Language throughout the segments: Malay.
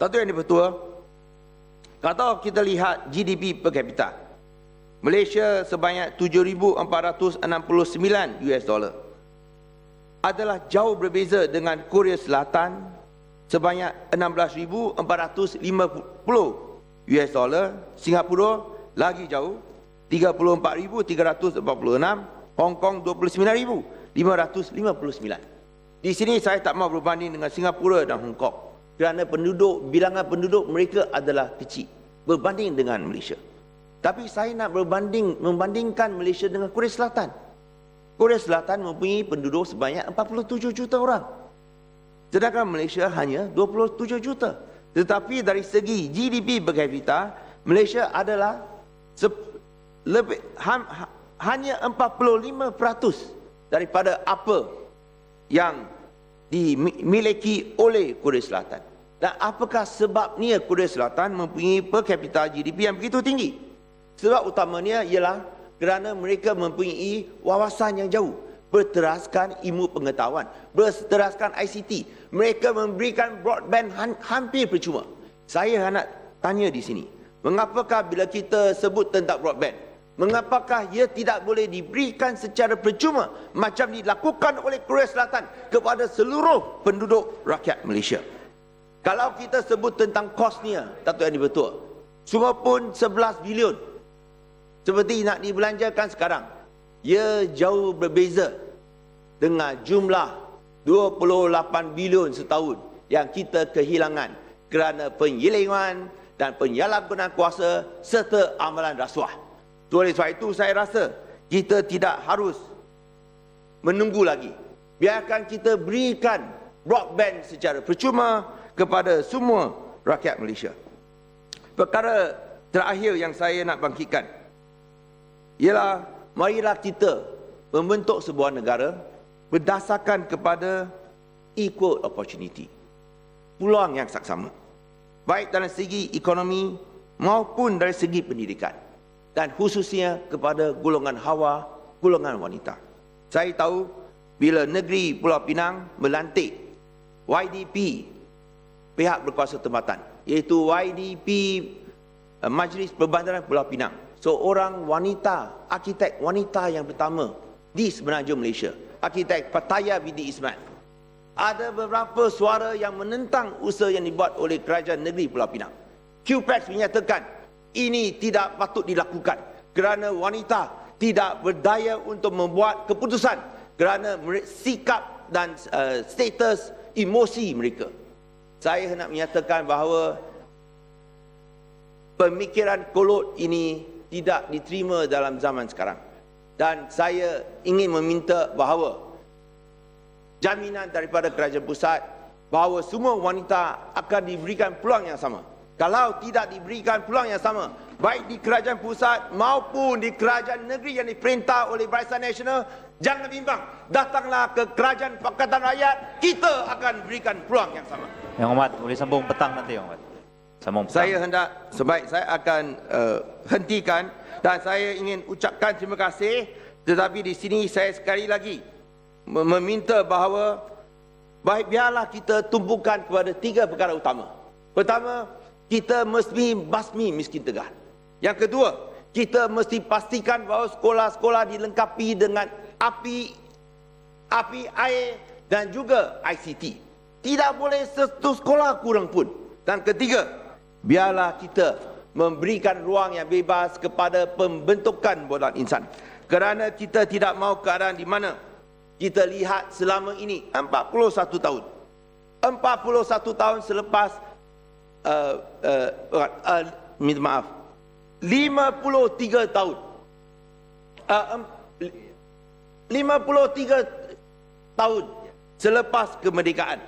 Tuan-tuan yang dipertua, kalau kita lihat GDP per kapita, Malaysia sebanyak 7,469 US dollar adalah jauh berbeza dengan Korea Selatan sebanyak 16,450 US dollar, Singapura lagi jauh 34,346, Hong Kong 29,559. Di sini saya tak mahu berbanding dengan Singapura dan Hong Kong kerana bilangan penduduk mereka adalah kecil berbanding dengan Malaysia. Tapi saya nak membandingkan Malaysia dengan Korea Selatan. Korea Selatan mempunyai penduduk sebanyak 47 juta orang. Sedangkan Malaysia hanya 27 juta. Tetapi dari segi GDP per kapita, Malaysia adalah hanya 45% daripada apa yang dimiliki oleh Korea Selatan. Dan apakah sebabnya Korea Selatan mempunyai per kapita GDP yang begitu tinggi? Sebab utamanya ialah kerana mereka mempunyai wawasan yang jauh, berteraskan ilmu pengetahuan, berteraskan ICT. Mereka memberikan broadband hampir percuma. Saya nak tanya di sini, mengapakah bila kita sebut tentang broadband, mengapakah ia tidak boleh diberikan secara percuma macam dilakukan oleh Korea Selatan kepada seluruh penduduk rakyat Malaysia? Kalau kita sebut tentang kosnya, tuan-tuan yang dipertua, semua pun 11 bilion seperti nak dibelanjakan sekarang, ia jauh berbeza dengan jumlah 28 bilion setahun yang kita kehilangan kerana penyelewengan dan penyalahgunaan kuasa serta amalan rasuah. Oleh sebab itu saya rasa kita tidak harus menunggu lagi. Biarkan kita berikan broadband secara percuma kepada semua rakyat Malaysia. Perkara terakhir yang saya nak bangkitkan ialah marilah kita membentuk sebuah negara berdasarkan kepada equal opportunity, peluang yang saksama, baik dalam segi ekonomi maupun dari segi pendidikan, dan khususnya kepada golongan hawa, golongan wanita. Saya tahu bila negeri Pulau Pinang melantik YDP, pihak berkuasa tempatan, iaitu YDP Majlis Perbandaran Pulau Pinang, seorang wanita, arkitek wanita yang pertama di semenanjung Malaysia, arkitek Pattaya Binti Ismail. Ada beberapa suara yang menentang usaha yang dibuat oleh kerajaan negeri Pulau Pinang. QPEX menyatakan ini tidak patut dilakukan kerana wanita tidak berdaya untuk membuat keputusan kerana sikap dan status emosi mereka. Saya hendak menyatakan bahawa pemikiran kolot ini tidak diterima dalam zaman sekarang. Dan saya ingin meminta bahawa jaminan daripada kerajaan pusat bahawa semua wanita akan diberikan peluang yang sama. Kalau tidak diberikan peluang yang sama, baik di kerajaan pusat maupun di kerajaan negeri yang diperintah oleh Barisan Nasional, jangan bimbang, datanglah ke Kerajaan Pakatan Rakyat, kita akan berikan peluang yang sama. Yang Hormat, boleh sambung petang nanti, Yang Hormat. Sambung petang. Saya hendak, sebaik saya akan hentikan dan saya ingin ucapkan terima kasih, tetapi di sini saya sekali lagi meminta bahawa baik biarlah kita tumpukan kepada 3 perkara utama. Pertama, kita mesti basmi miskin tegar. Yang kedua, kita mesti pastikan bahawa sekolah-sekolah dilengkapi dengan api, air dan juga ICT. Tidak boleh satu sekolah kurang pun. Dan ketiga, biarlah kita memberikan ruang yang bebas kepada pembentukan buatan insan. Kerana kita tidak mahu keadaan di mana kita lihat selama ini 41 tahun. 41 tahun selepas minta maaf, 53 tahun 53 tahun selepas kemerdekaan,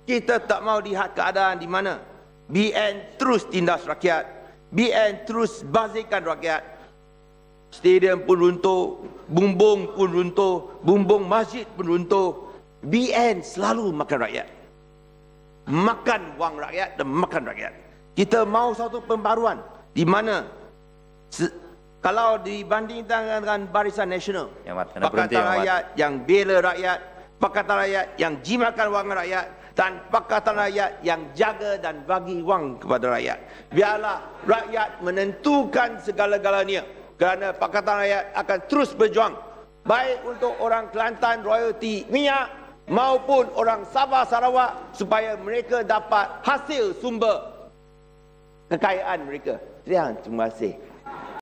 kita tak mahu lihat keadaan di mana BN terus tindas rakyat, BN terus bazirkan rakyat. Stadium pun runtuh, bumbung pun runtuh, bumbung masjid pun runtuh. BN selalu makan rakyat, makan wang rakyat dan makan rakyat. Kita mahu satu pembaruan di mana kalau dibandingkan dengan Barisan Nasional, Pakatan Rakyat yang bela rakyat, Pakatan Rakyat yang jimatkan wang rakyat, dan Pakatan Rakyat yang jaga dan bagi wang kepada rakyat. Biarlah rakyat menentukan segala-galanya, kerana Pakatan Rakyat akan terus berjuang baik untuk orang Kelantan royalti minyak maupun orang Sabah Sarawak supaya mereka dapat hasil sumber kekayaan mereka. Terima kasih.